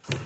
Jai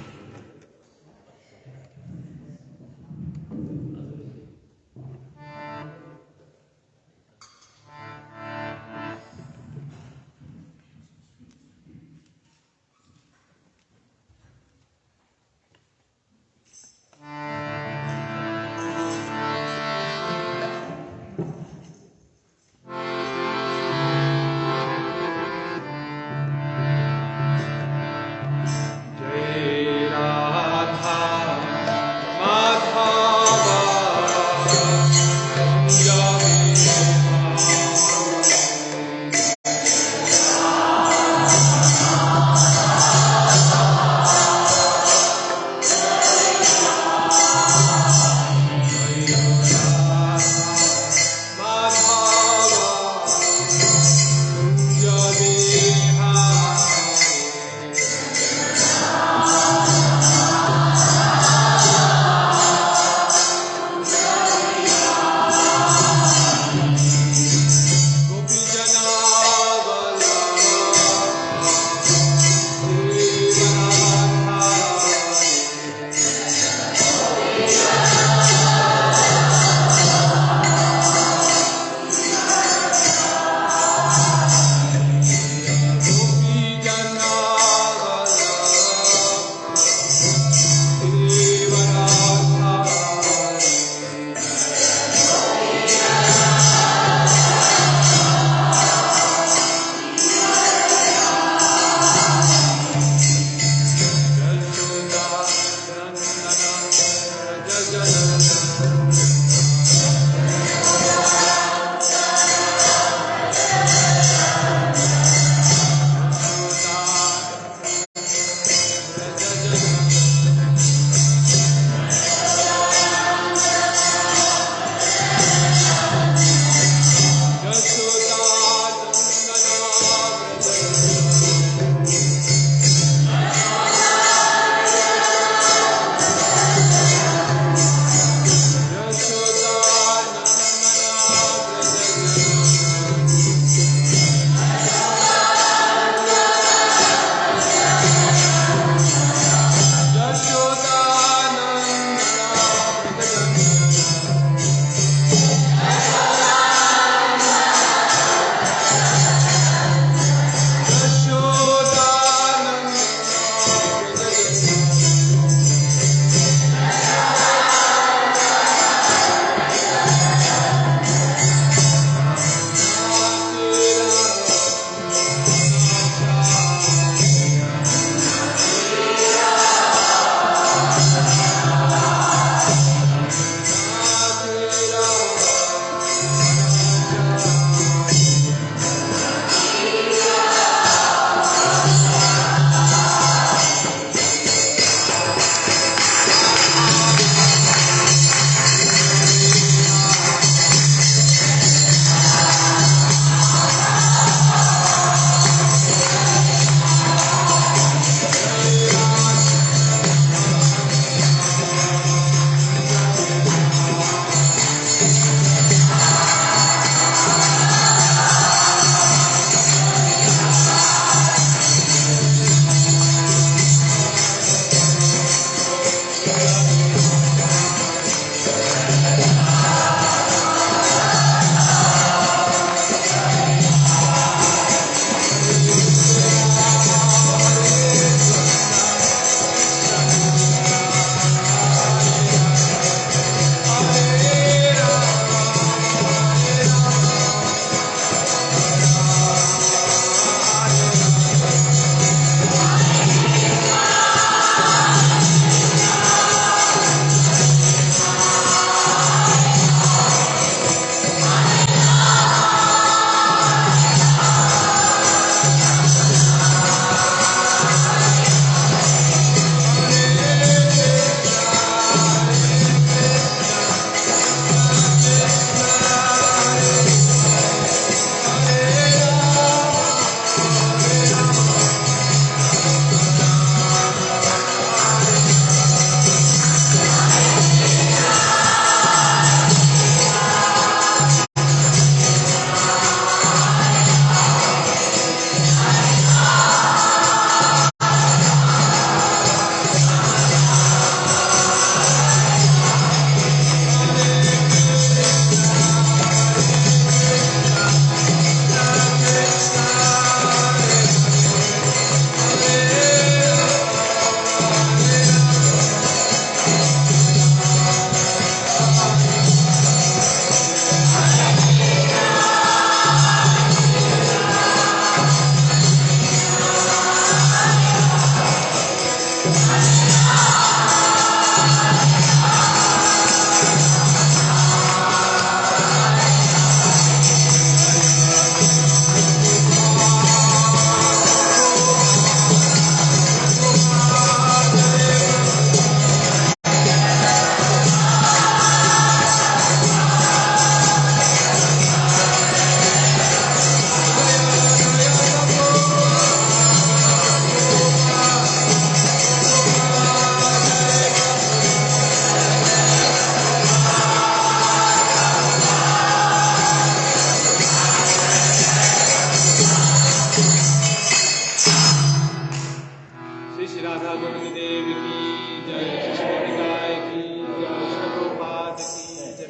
Shri Radha Govind Dev की जय, श्री निकाय की जय, श्री प्रभुपाद की जय,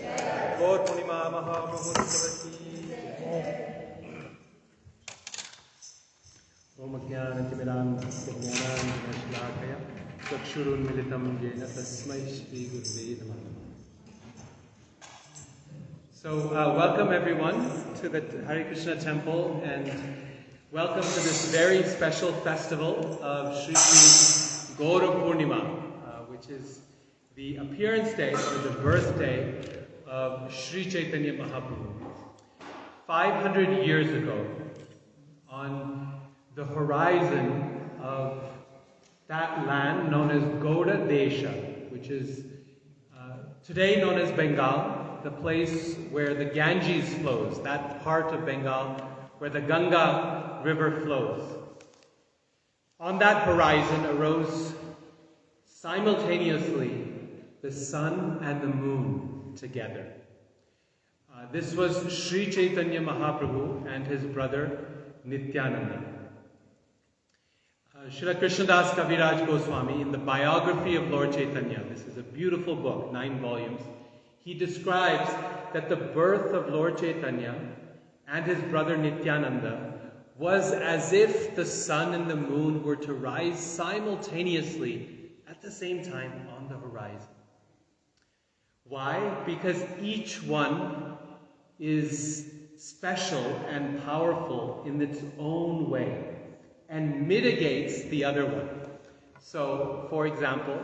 गौर पूर्णिमा महामहोत्सव की जय। ओम ज्ञानतिमिरान्धस्य ज्ञानाञ्जनशलाकया चक्षुरुन्मिलितं येन तस्मै श्रीगुरुवे नमः। So welcome everyone to the Hare Krishna temple, and welcome to this very special festival of Shri Shri Gaura Purnima, which is the appearance day or the birthday of Sri Chaitanya Mahaprabhu. 500 years ago, on the horizon of that land known as Gaura Desha, which is today known as Bengal, the place where the Ganges flows, that part of Bengal where the Ganga river flows. On that horizon arose simultaneously the sun and the moon together. This was Sri Chaitanya Mahaprabhu and his brother Nityananda. Srila Krishnadas Kaviraj Goswami, in the biography of Lord Chaitanya, this is a beautiful book, 9 volumes, he describes that the birth of Lord Chaitanya and his brother Nityananda was as if the sun and the moon were to rise simultaneously at the same time on the horizon. Why? Because each one is special and powerful in its own way and mitigates the other one. So, for example,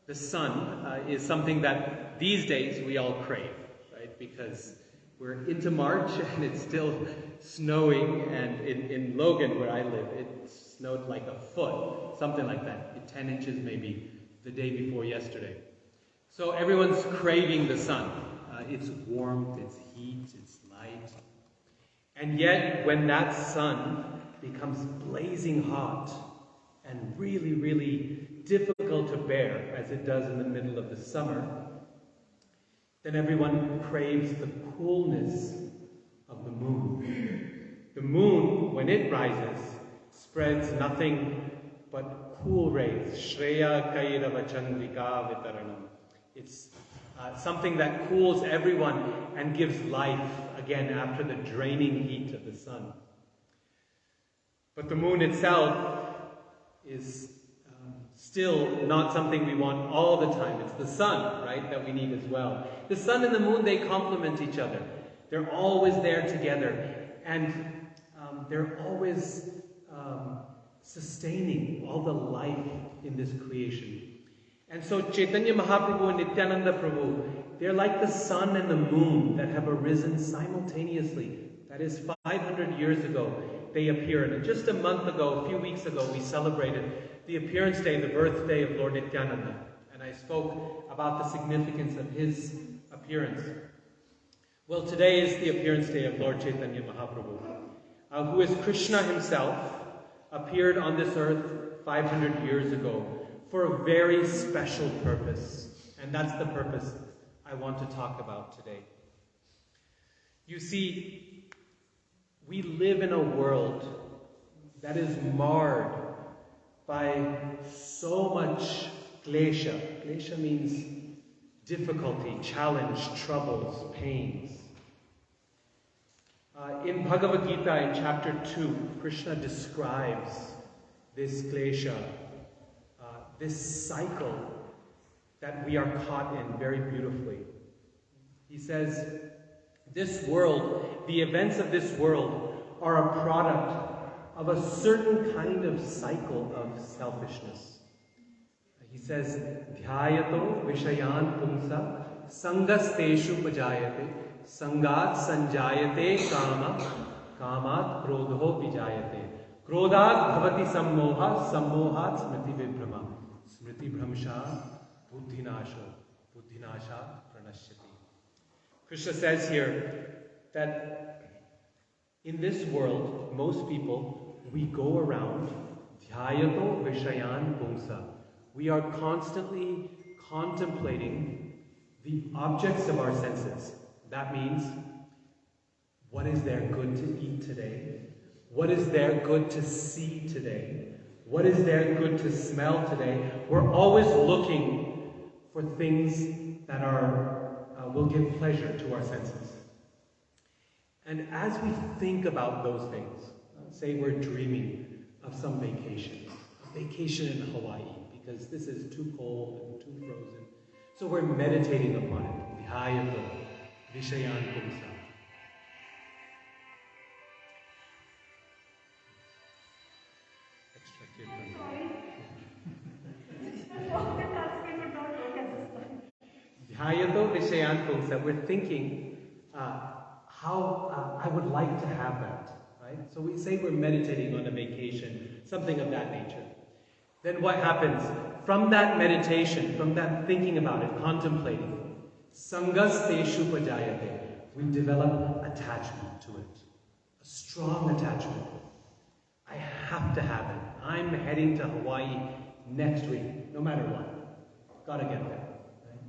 the sun is something that these days we all crave, right? Because we're into March and it's still snowing, and in Logan, where I live, it snowed like a foot, something like that, 10 inches maybe the day before yesterday. So everyone's craving the sun. Its warmth, its heat, its light. And yet, when that sun becomes blazing hot and really, really difficult to bear, as it does in the middle of the summer, then everyone craves the coolness of the moon. The moon, when it rises, spreads nothing but cool rays. Shreya Kairava Chandrika Vitaranam. It's something that cools everyone and gives life again after the draining heat of the sun. But the moon itself is still not something we want all the time. It's the sun, right, that we need as well. The sun and the moon, they complement each other. They're always there together, and they're always sustaining all the life in this creation. And so Chaitanya Mahaprabhu and Nityananda Prabhu, they're like the sun and the moon that have arisen simultaneously. That is, 500 years ago, they appeared. And just a month ago, a few weeks ago, we celebrated the appearance day, the birthday of Lord Nityananda. And I spoke about the significance of his appearance. Well, today is the appearance day of Lord Chaitanya Mahaprabhu, who is Krishna himself, appeared on this earth 500 years ago for a very special purpose. And that's the purpose I want to talk about today. You see, we live in a world that is marred by so much klesha. Klesha means difficulty, challenge, troubles, pains. In Bhagavad Gita, in chapter 2, Krishna describes this klesha, this cycle that we are caught in very beautifully. He says, this world, the events of this world, are a product of a certain kind of cycle of selfishness. He says, Dhyayato Vishayan Pumsa Sangasteshu Pajayate Sangat Sanjayate Kama Kamat Krodho Vijayate Krodat Bhavati Sammoha Sammohat Smriti Vibhrama Smriti Bhramsha Buddhinasha Pranashyati. Krishna says here that in this world, most people, we go around Dhyayato Vishayan Pumsa. We are constantly contemplating the objects of our senses. That means, what is there good to eat today? What is there good to see today? What is there good to smell today? We're always looking for things that will give pleasure to our senses. And as we think about those things, say we're dreaming of some vacation, a vacation in Hawaii, because this is too cold and too frozen. So we're meditating upon it. Vihayato, Vishayan Pumsa. Extra kirtan. Vihayato, Vishayan Pumsa. We're thinking how I would like to have that. Right? So we say we're meditating on a vacation, something of that nature. Then what happens? From that meditation, from that thinking about it, contemplating, Sangasteshu Pajayate, we develop attachment to it. A strong attachment. I have to have it. I'm heading to Hawaii next week, no matter what. Gotta get there. Right?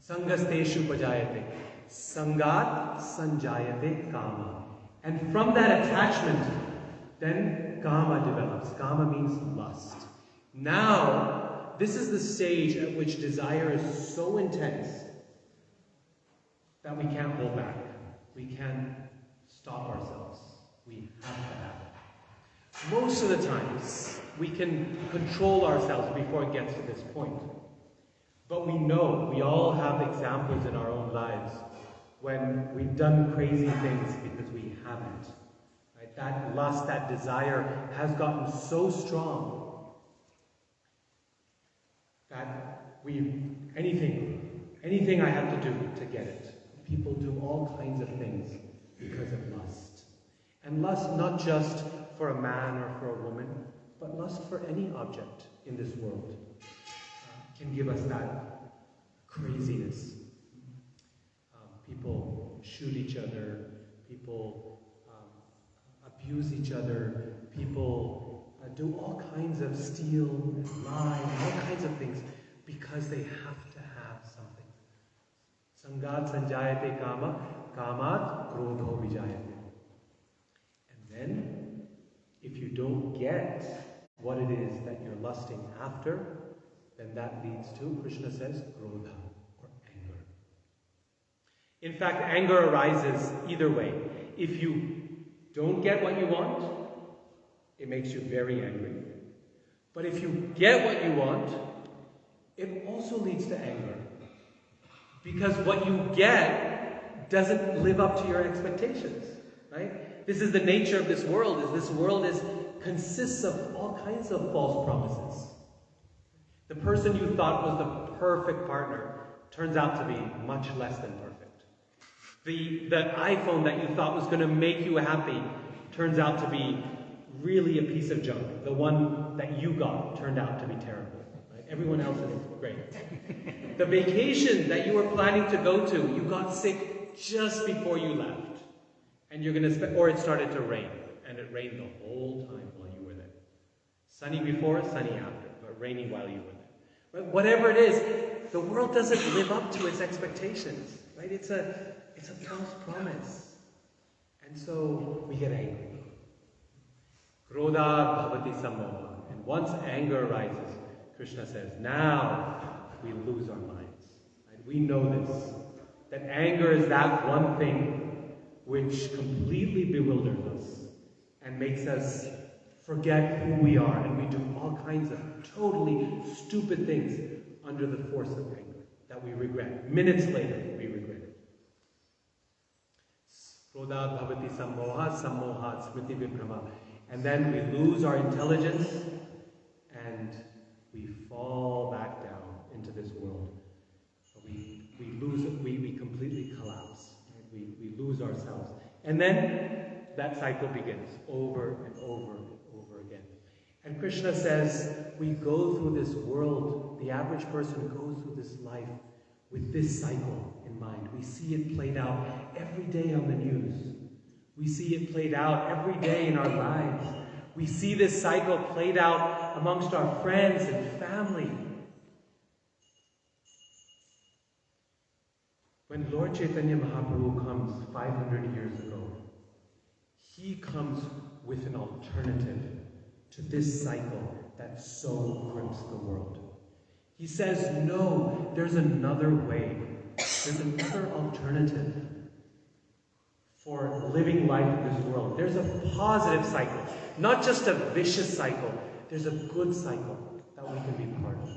Sangasteshu Pajayate. Sangat Sanjayate Kama. And from that attachment, then Kama develops. Kama means lust. Now, this is the stage at which desire is so intense that we can't hold back. We can't stop ourselves. We have to have it. Most of the times, we can control ourselves before it gets to this point. But we know, we all have examples in our own lives when we've done crazy things because we haven't. Right? That lust, that desire has gotten so strong that anything I have to do to get it. People do all kinds of things because of lust. And lust not just for a man or for a woman, but lust for any object in this world can give us that craziness. People shoot each other, people abuse each other, people do all kinds of steal and lie, all kinds of things, because they have to have something. Sangat sanjayate kama, kamat krodho vijayate. And then, if you don't get what it is that you're lusting after, then that leads to, Krishna says, krodha, or anger. In fact, anger arises either way. If you don't get what you want, it makes you very angry. But if you get what you want, it also leads to anger. Because what you get doesn't live up to your expectations, right? This is the nature of this world. Consists of all kinds of false promises. The person you thought was the perfect partner turns out to be much less than perfect. The iPhone that you thought was going to make you happy turns out to be really a piece of junk. The one that you got turned out to be terrible. Right? Everyone else is great. The vacation that you were planning to go to, you got sick just before you left. And you're going to or it started to rain. And it rained the whole time while you were there. Sunny before, sunny after, but rainy while you were there. But whatever it is, the world doesn't live up to its expectations. Right? It's a false promise. And so we get angry. Krodha bhavati samoha. And once anger arises, Krishna says, now we lose our minds. Right? We know this. That anger is that one thing which completely bewilders us and makes us forget who we are. And we do all kinds of totally stupid things under the force of anger that we regret. Minutes later, we regret it. Krodha bhavati samoha, samoha smriti vibhrama. And then we lose our intelligence and we fall back down into this world. We completely collapse. Right? We lose ourselves. And then that cycle begins over and over and over again. And Krishna says we go through this world, the average person goes through this life with this cycle in mind. We see it played out every day on the news. We see it played out every day in our lives. We see this cycle played out amongst our friends and family. When Lord Chaitanya Mahaprabhu comes 500 years ago, he comes with an alternative to this cycle that so crimps the world. He says, no, there's another way. There's another alternative for living life in this world. There's a positive cycle, not just a vicious cycle. There's a good cycle that we can be part of.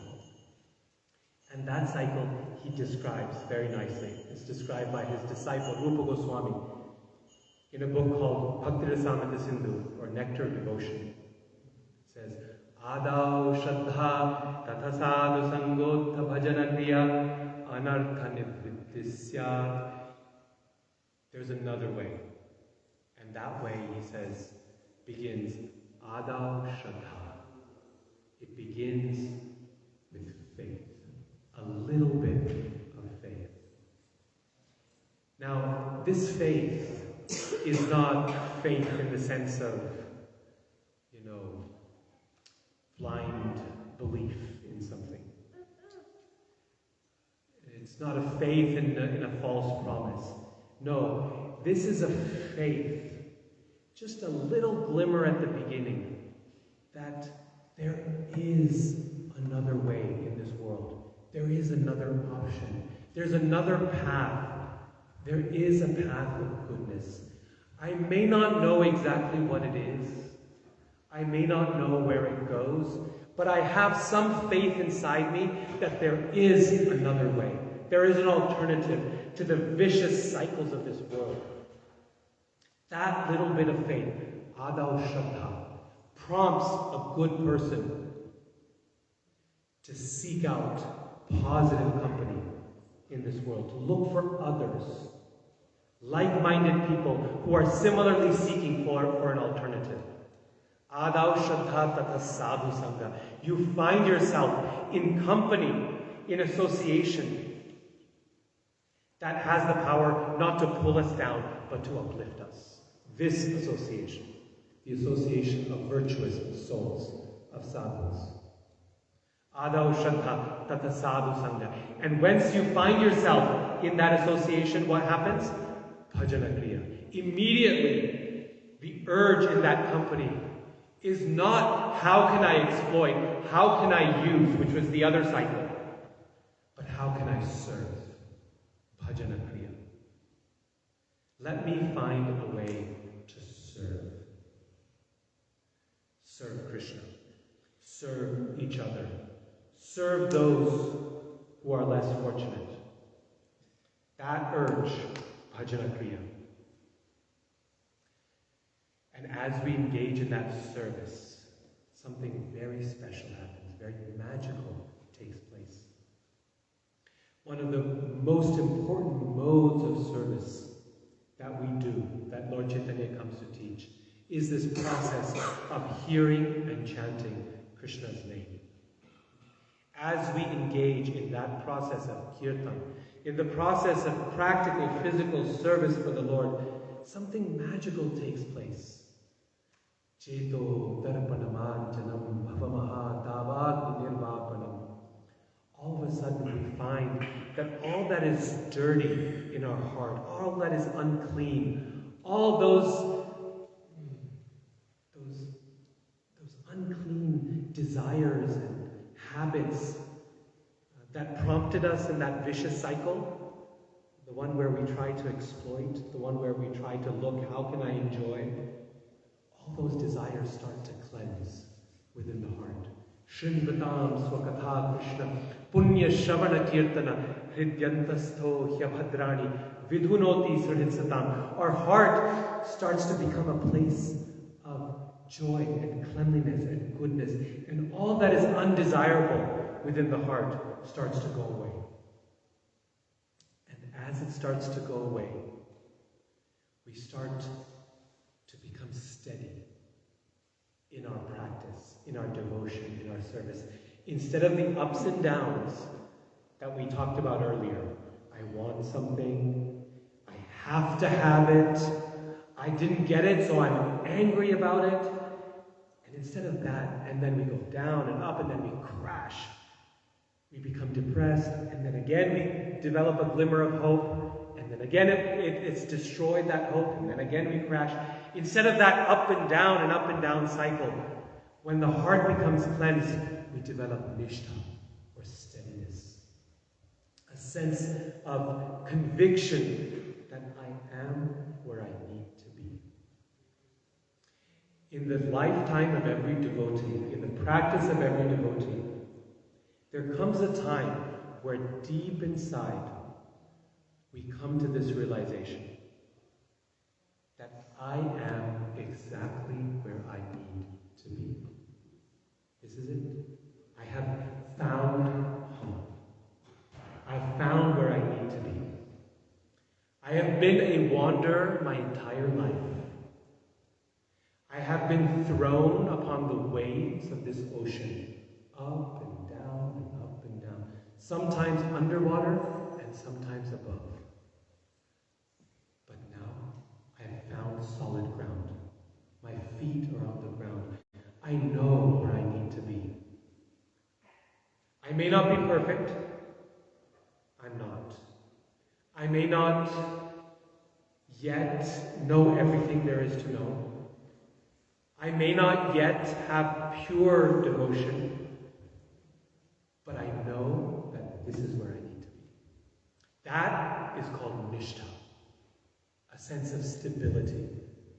And that cycle he describes very nicely. It's described by his disciple, Rupa Goswami, in a book called Bhaktirasamrita Sindhu, or Nectar of Devotion. It says, Adau Shraddha Tatha Sadhu Sangotha Bhajana Kriya Anartha Nivrittisyat. There's another way. And that way, he says, begins Adau Shraddha. It begins with faith. A little bit of faith. Now, this faith is not faith in the sense of, blind belief in something. It's not a faith in a false promise. No, this is a faith, just a little glimmer at the beginning, that there is another way in this world. There is another option. There's another path. There is a path of goodness. I may not know exactly what it is. I may not know where it goes, but I have some faith inside me that there is another way. There is an alternative to the vicious cycles of this world. That little bit of faith, Adau Shraddha, prompts a good person to seek out positive company in this world, to look for others, like-minded people who are similarly seeking for an alternative. Adau Shraddha Tatha Sadhu Sangha. You find yourself in company, in association that has the power not to pull us down, but to uplift us. This association, the association of virtuous souls, of sadhus. Adau Shraddha Tatha Sadhu Sangha. And once you find yourself in that association, what happens? Bhajana Kriya. Immediately, the urge in that company is not how can I exploit, how can I use, which was the other cycle, but how can I serve? Bhajana Kriya. Let me find a way to serve. Serve Krishna. Serve each other. Serve those who are less fortunate. That urge, Bhajana Kriya. And as we engage in that service, something very special happens, very magical takes place. One of the most important modes of service that we do, that Lord Chaitanya comes to teach, is this process of hearing and chanting Krishna's name. As we engage in that process of kirtan, in the process of practical, physical service for the Lord, something magical takes place. Cheto darpanamanjanam bhavamaha tavad nirvapanam. All of a sudden we find that all that is dirty in our heart, all that is unclean, all those unclean desires and habits that prompted us in that vicious cycle, the one where we try to exploit, the one where we try to look, how can I enjoy? All those desires start to cleanse within the heart. Shrinvatam swakatha Krishna punya shravana kirtana hridyantastho hyabhadrani vidhunoti sridhitsatam. Our heart starts to become a place of joy and cleanliness and goodness, and all that is undesirable within the heart starts to go away. And as it starts to go away, we start to become steady in our practice, in our devotion, in our service. Instead of the ups and downs that we talked about earlier, I want something, I have to have it, I didn't get it, so I'm angry about it. And instead of that, and then we go down and up, and then we crash. We become depressed, and then again we develop a glimmer of hope, and then again it's destroyed, that hope, and then again we crash. Instead of that up and down cycle, When the heart becomes cleansed, we develop nishtha, or steadiness. A sense of conviction that I am where I need to be. In the lifetime of every devotee, in the practice of every devotee, there comes a time where deep inside we come to this realization that I am exactly where I need to be. This is it. I have found home. I've found where I need to be. I have been a wanderer my entire life. I have been thrown upon the waves of this ocean, up and down and up and down, sometimes underwater and sometimes above. But now I have found solid ground. My feet are on the ground. I know where I need to be. I may not be perfect. I'm not. I may not yet know everything there is to know. I may not yet have pure devotion, but I know that this is where I need to be. That is called nishtha, a sense of stability,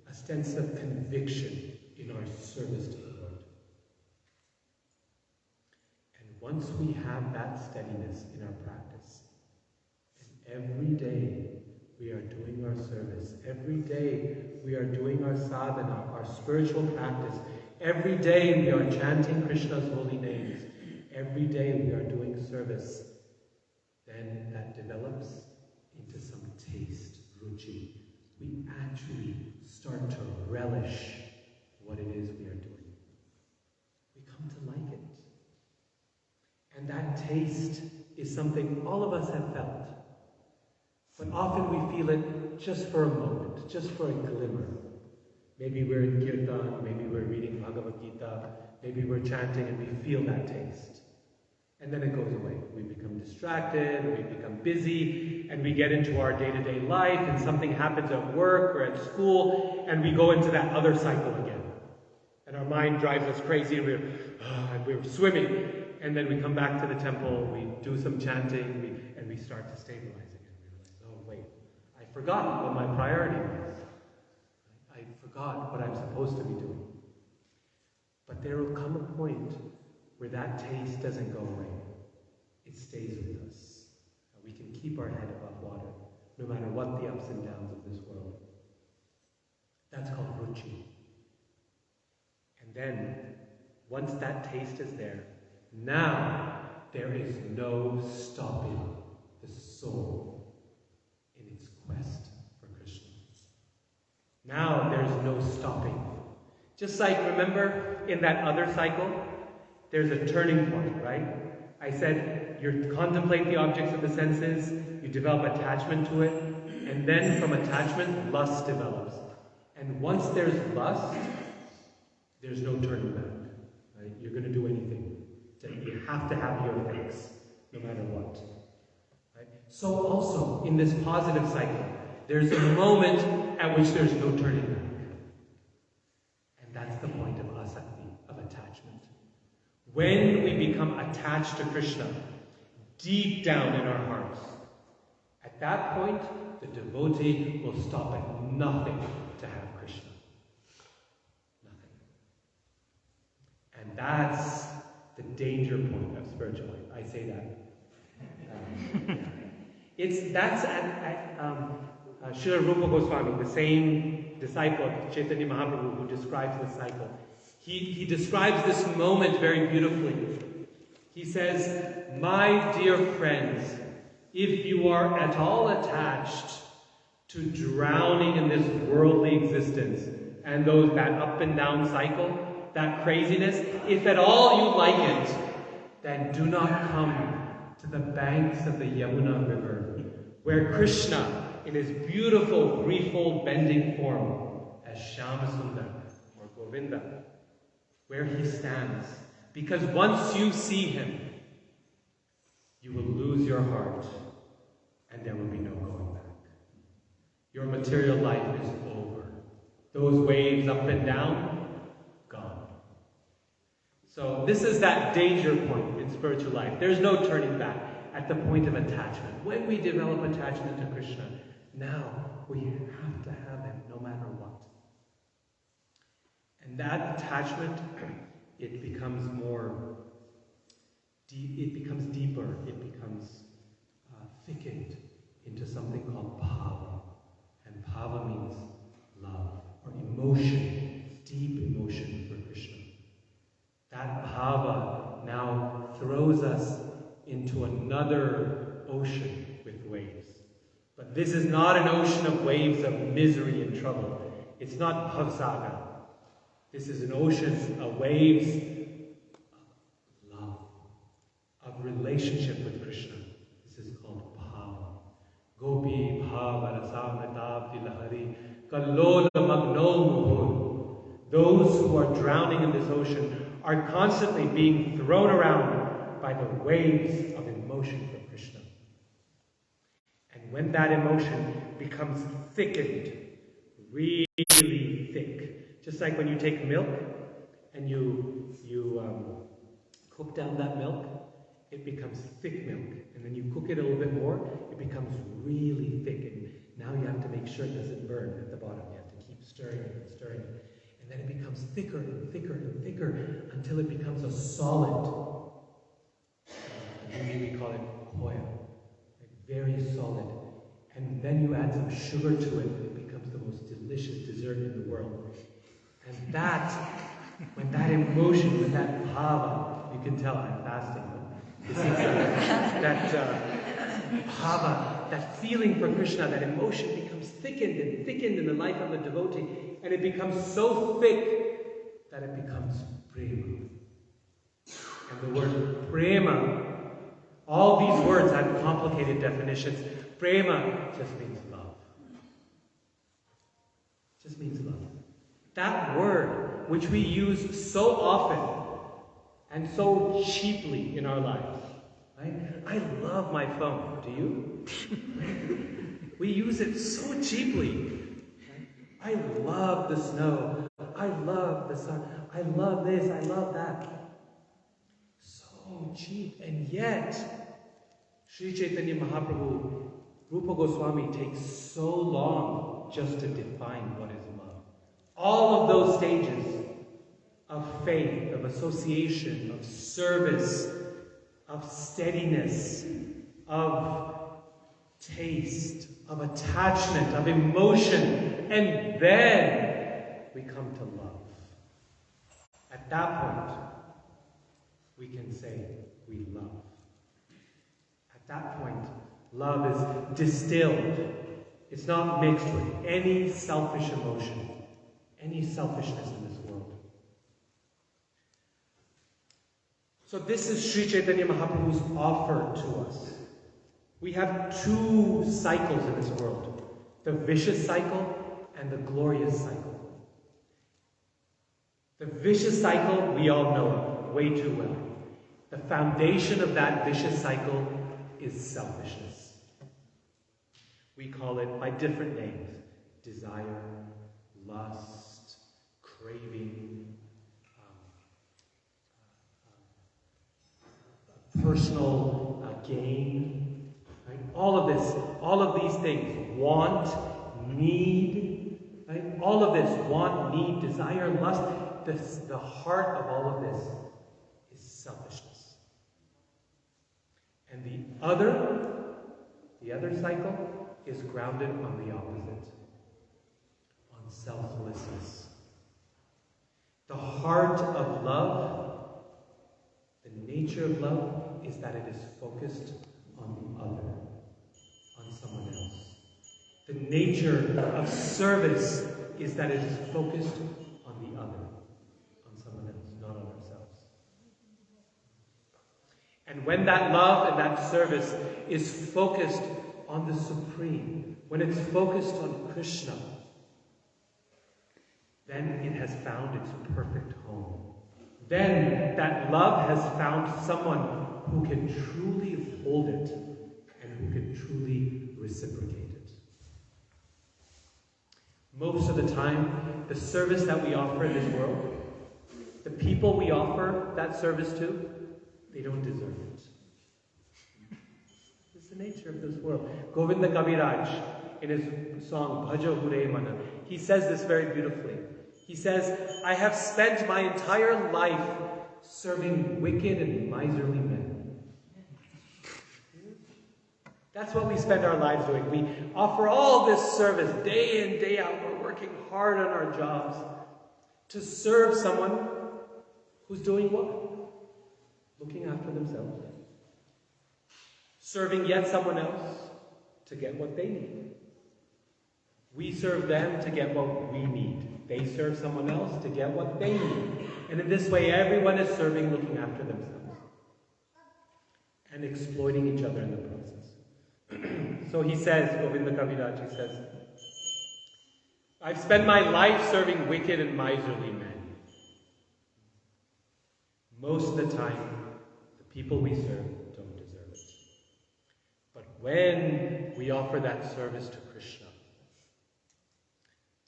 a sense of conviction in our service to the Lord. And once we have that steadiness in our practice, and every day we are doing our service, every day we are doing our sadhana, our spiritual practice, every day we are chanting Krishna's holy names, every day we are doing service, then that develops into some taste, ruchi. We actually start to relish what it is we are doing. We come to like it. And that taste is something all of us have felt. But often we feel it just for a moment, just for a glimmer. Maybe we're in kirtan, maybe we're reading Bhagavad Gita, maybe we're chanting and we feel that taste. And then it goes away. We become distracted, we become busy, and we get into our day-to-day life, and something happens at work or at school, and we go into that other cycle again. And our mind drives us crazy, and we're swimming. And then we come back to the temple, we do some chanting, and we start to stabilize again. Wait, I forgot what my priority was. I forgot what I'm supposed to be doing. But there will come a point where that taste doesn't go away. It stays with us. We can keep our head above water, no matter what the ups and downs of this world. That's called ruchi. And then, once that taste is there, now there is no stopping the soul in its quest for Krishna. Now there's no stopping. Just like, remember, in that other cycle, there's a turning point, right? I said you contemplate the objects of the senses, you develop attachment to it, and then from attachment, lust develops. And once there's lust, there's no turning back. Right? You're going to do anything. You have to have your fix, no matter what. Right? So also, in this positive cycle, there's a moment at which there's no turning back. And that's the point of asakti, of attachment. When we become attached to Krishna, deep down in our hearts, at that point, the devotee will stop at nothing to have Krishna. Nothing. And that's the danger point of spiritual life. I say that. That's at Srila Rupa Goswami, the same disciple of Chaitanya Mahaprabhu who describes this cycle. He describes this moment very beautifully. He says, "My dear friends, if you are at all attached to drowning in this worldly existence and that up and down cycle, that craziness, if at all you like it, then do not come to the banks of the Yamuna River, where Krishna, in his beautiful threefold bending form, as Shyamasundar or Govinda, where he stands. Because once you see him, you will lose your heart, and there will be no going back. Your material life is over. Those waves up and down, gone. So this is that danger point in spiritual life. There's no turning back at the point of attachment. When we develop attachment to Krishna, now we have to have him no matter what. And that attachment, it becomes more deep, it becomes deeper, it becomes thickened into something called bhava. And bhava means love or emotion, deep emotion for Krishna. That bhava now throws us into another ocean with waves. But this is not an ocean of waves of misery and trouble. It's not bhavsaga. This is an ocean of waves of love, of relationship with Krishna. This is called bhava. Gopi bhava rasamritabdi lahari kallola magno muhur. Those who are drowning in this ocean are constantly being thrown around by the waves of emotion for Krishna. And when that emotion becomes thickened, really thick, just like when you take milk and you cook down that milk, it becomes thick milk. And then you cook it a little bit more, it becomes really thick. And now you have to make sure it doesn't burn at the bottom. You have to keep stirring it and stirring it. And then it becomes thicker and thicker and thicker until it becomes a solid. Usually we call it koya, like very solid. And then you add some sugar to it, it becomes the most delicious dessert in the world. And that, when that emotion, when that bhava, you can tell I'm fasting. You see, that bhava, that feeling for Krishna, that emotion becomes thickened and thickened in the life of the devotee, and it becomes so thick that it becomes prema. And the word prema, all these words have complicated definitions. Prema just means love. Just means love. That word, which we use so often and so cheaply in our lives, right? I love my phone. Do you? We use it so cheaply. I love the snow. I love the sun. I love this. I love that. So cheap. And yet, Sri Chaitanya Mahaprabhu, Rupa Goswami takes so long just to define what is love. All of those stages of faith, of association, of service, of steadiness, of taste, of attachment, of emotion, and then we come to love. At that point, we can say we love. At that point, love is distilled. It's not mixed with any selfish emotion, any selfishness in this world. So this is Sri Chaitanya Mahaprabhu's offer to us. We have two cycles in this world. The vicious cycle and the glorious cycle. The vicious cycle, we all know way too well. The foundation of that vicious cycle is selfishness. We call it by different names. Desire, lust, craving, personal gain. Right? All of these things. Want, need. Right? All of this, want, need, desire, lust. The heart of all of this is selfishness. And the other cycle is grounded on the opposite, on selflessness. The heart of love, the nature of love, is that it is focused on the other, on someone else. The nature of service is that it is focused on the other, on someone else, not on ourselves. And when that love and that service is focused on the Supreme, when it's focused on Krishna, then it has found its perfect home. Then that love has found someone who can truly hold it and who can truly reciprocate it. Most of the time, the service that we offer in this world the people we offer that service to, they don't deserve it. It's the nature of this world. Govinda Kaviraj, in his song Bhajo Hure Mana, he says this very beautifully. He says, I have spent my entire life serving wicked and miserly men. That's what we spend our lives doing. We offer all this service day in, day out. We're working hard on our jobs to serve someone who's doing what? Looking after themselves. Serving yet someone else to get what they need. We serve them to get what we need. They serve someone else to get what they need. And in this way, everyone is serving, looking after themselves. And exploiting each other in the process. So he says, Govinda Kaviraj, he says, I've spent my life serving wicked and miserly men. Most of the time, the people we serve don't deserve it. But when we offer that service to Krishna,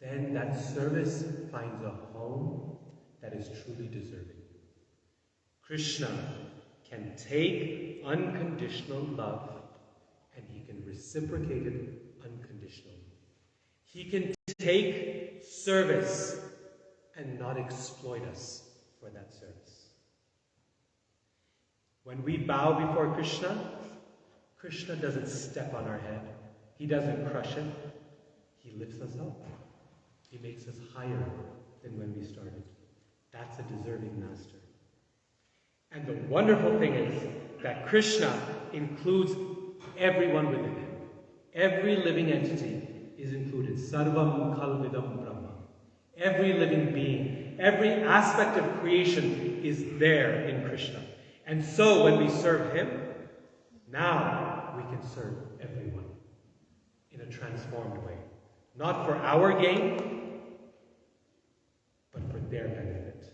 then that service finds a home that is truly deserving. Krishna can take unconditional love and he can reciprocate it unconditionally. He can take service and not exploit us for that service. When we bow before Krishna, Krishna doesn't step on our head. He doesn't crush it. He lifts us up. He makes us higher than when we started. That's a deserving master. And the wonderful thing is that Krishna includes everyone within him. Every living entity is included. Sarvam Khalvidam Brahma. Every living being, every aspect of creation is there in Krishna. And so when we serve him, now we can serve everyone in a transformed way. Not for our gain, but for their benefit.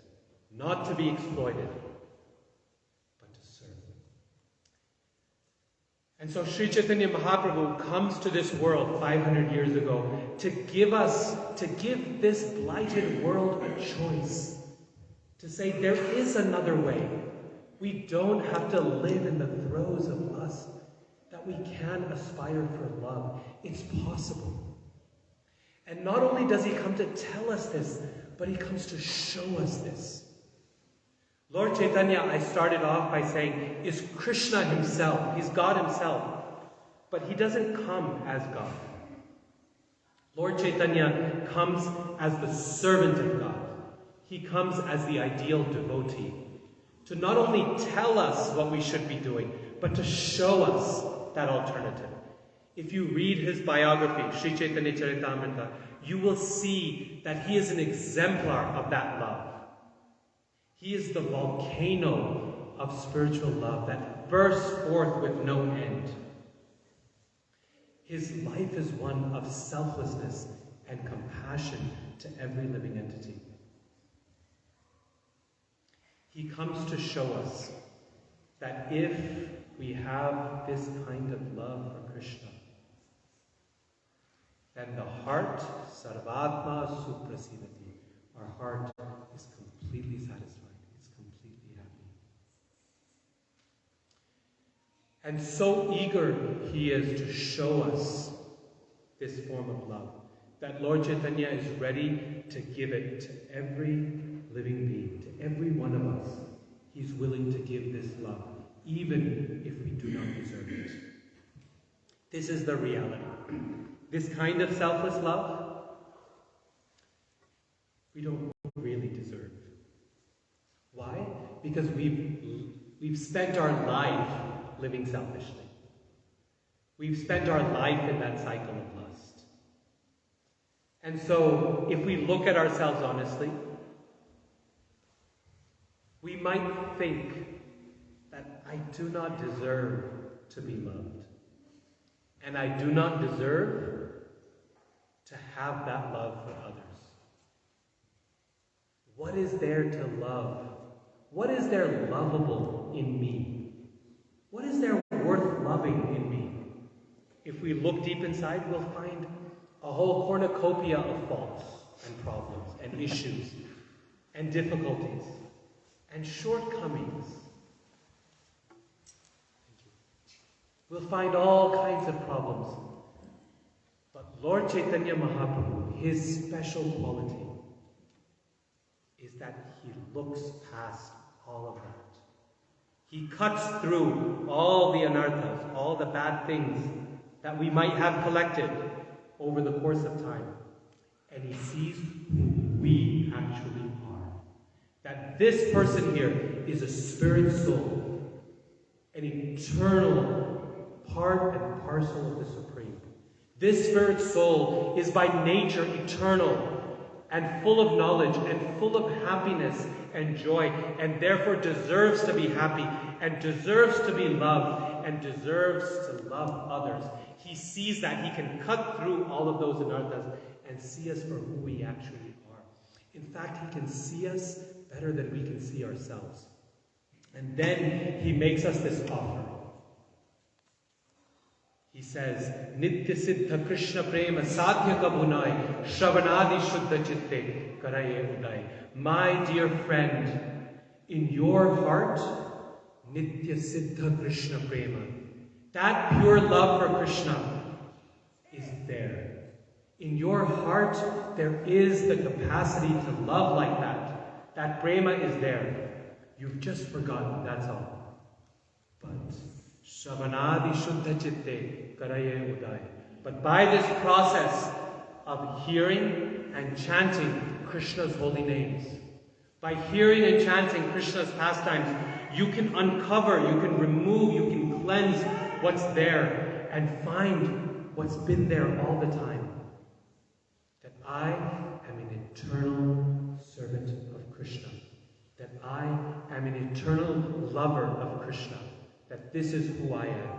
Not to be exploited, but to serve them. And so Sri Chaitanya Mahaprabhu comes to this world 500 years ago to give this blighted world a choice. To say there is another way. We don't have to live in the throes of lust. That we can aspire for love. It's possible. And not only does he come to tell us this, but he comes to show us this. Lord Chaitanya, I started off by saying, is Krishna himself. He's God himself. But he doesn't come as God. Lord Chaitanya comes as the servant of God. He comes as the ideal devotee. To not only tell us what we should be doing, but to show us that alternative. If you read his biography, Sri Chaitanya Charitamrita, you will see that he is an exemplar of that love. He is the volcano of spiritual love that bursts forth with no end. His life is one of selflessness and compassion to every living entity. He comes to show us that if we have this kind of love for Krishna, then the heart, sarvatma suprasidati, our heart is completely satisfied, it's completely happy. And so eager he is to show us this form of love, that Lord Chaitanya is ready to give it to every living being, to every one of us. He's willing to give this love, even if we do not deserve it. This is the reality. This kind of selfless love, we don't really deserve. Why? Because we've spent our life living selfishly. We've spent our life in that cycle of lust. And so, if we look at ourselves honestly, we might think that I do not deserve to be loved. And I do not deserve to have that love for others. What is there to love? What is there lovable in me? What is there worth loving in me? If we look deep inside, we'll find a whole cornucopia of faults and problems and issues and difficulties. and shortcomings. We'll find all kinds of problems. But Lord Chaitanya Mahaprabhu, his special quality is that he looks past all of that. He cuts through all the anarthas, all the bad things that we might have collected over the course of time. And he sees who we actually are. That this person here is a spirit soul, an eternal part and parcel of the Supreme. This spirit soul is by nature eternal and full of knowledge and full of happiness and joy, and therefore deserves to be happy and deserves to be loved and deserves to love others. He sees that. He can cut through all of those anarthas and see us for who we actually are. In fact, he can see us better than we can see ourselves. And then he makes us this offer. He says, Nitya Siddha Krishna Prema Sadhya Kabunai Shravanadi Shuddha Chitte Karaye Udai. My dear friend, in your heart, Nitya Siddha Krishna Prema, that pure love for Krishna is there. In your heart, there is the capacity to love like that. That prema is there. You've just forgotten, that's all. But Shravanadi Shuddha Chitte Karaye Udai. But by this process of hearing and chanting Krishna's holy names, by hearing and chanting Krishna's pastimes, you can uncover, you can remove, you can cleanse what's there and find what's been there all the time. That I am an eternal servant of Krishna. That I am an eternal lover of Krishna. That this is who I am.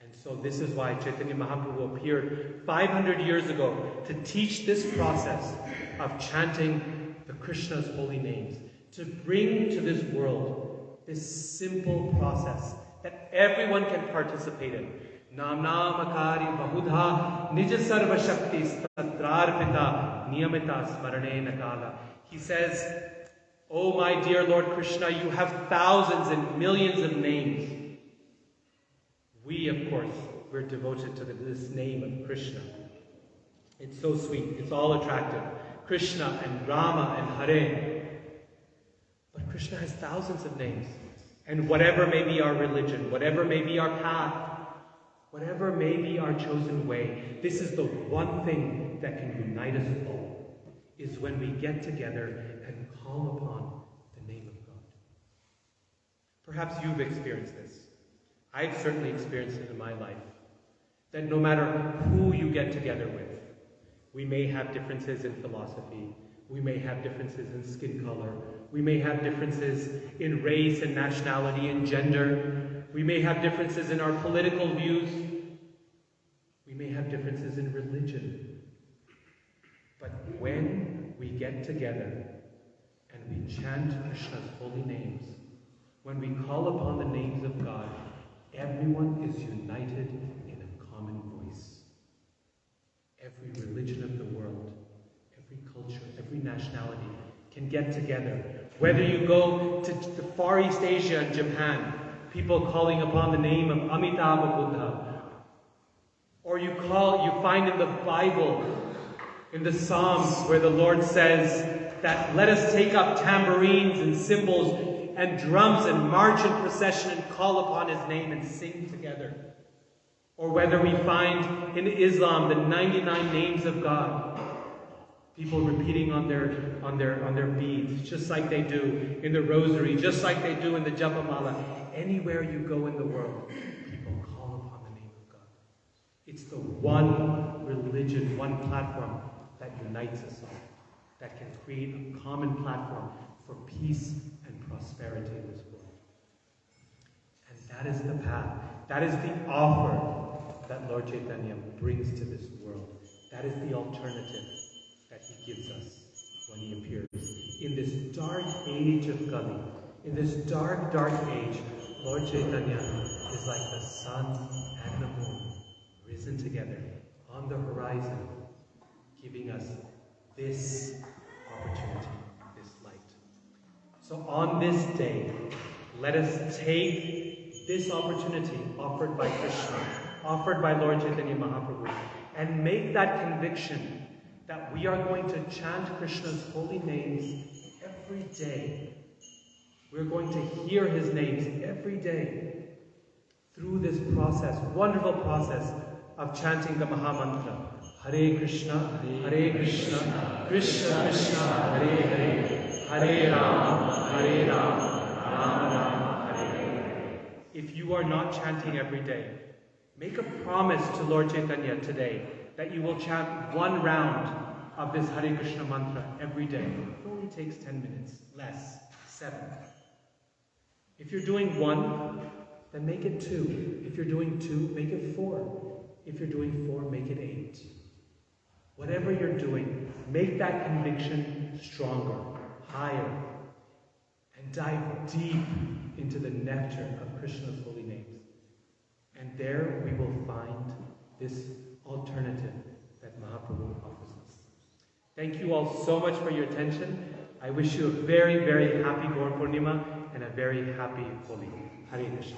And so this is why Chaitanya Mahaprabhu appeared 500 years ago to teach this process of chanting the Krishna's holy names, to bring to this world this simple process that everyone can participate in. Namnamakari bahudha nija sarva shakti statrarpita niyamita smarane nakala. He says, "Oh my dear Lord Krishna, you have thousands and millions of names." We, of course, we're devoted to this name of Krishna. It's so sweet. It's all attractive. Krishna and Rama and Hare. But Krishna has thousands of names. And whatever may be our religion, whatever may be our path, whatever may be our chosen way, this is the one thing that can unite us all, is when we get together and call upon the name of God. Perhaps you've experienced this. I've certainly experienced it in my life. That no matter who you get together with, we may have differences in philosophy, we may have differences in skin color, we may have differences in race and nationality and gender, we may have differences in our political views, we may have differences in religion. But when we get together and we chant Krishna's holy names, when we call upon the names of God, everyone is united in a common voice. Every religion of the world, every culture, every nationality can get together. Whether you go to the Far East Asia and Japan, people calling upon the name of Amitabha Buddha, or you find in the Bible, in the Psalms, where the Lord says that let us take up tambourines and cymbals and drums and march in procession and call upon his name and sing together. Or whether we find in Islam the 99 names of God, people repeating on their beads, just like they do in the rosary, just like they do in the Japamala. Anywhere you go in the world, people call upon the name of God. It's the one religion, one platform that unites us all, that can create a common platform for peace and prosperity in this world. And that is the path. That is the offer that Lord Chaitanya brings to this world. That is the alternative that he gives us when he appears. In this dark age of Kali, in this dark, dark age, Lord Chaitanya is like the sun and the moon risen together on the horizon, giving us this opportunity, this light. So on this day, let us take this opportunity offered by Krishna, offered by Lord Chaitanya Mahaprabhu, and make that conviction that we are going to chant Krishna's holy names every day. We're going to hear his names every day through this process, wonderful process of chanting the Mahamantra. Hare Krishna, Krishna Krishna, Hare Hare, Hare Rama, Rama Rama, Hare Hare. If you are not chanting every day, make a promise to Lord Chaitanya today that you will chant one round of this Hare Krishna mantra every day. It only takes 10 minutes, less, 7. If you're doing 1, then make it 2. If you're doing 2, make it 4. If you're doing 4, make it 8. Whatever you're doing, make that conviction stronger, higher, and dive deep into the nectar of Krishna's holy names. And there we will find this alternative that Mahaprabhu offers us. Thank you all so much for your attention. I wish you a very, very happy Gaur Purnima and a very happy Holi. Hare Krishna.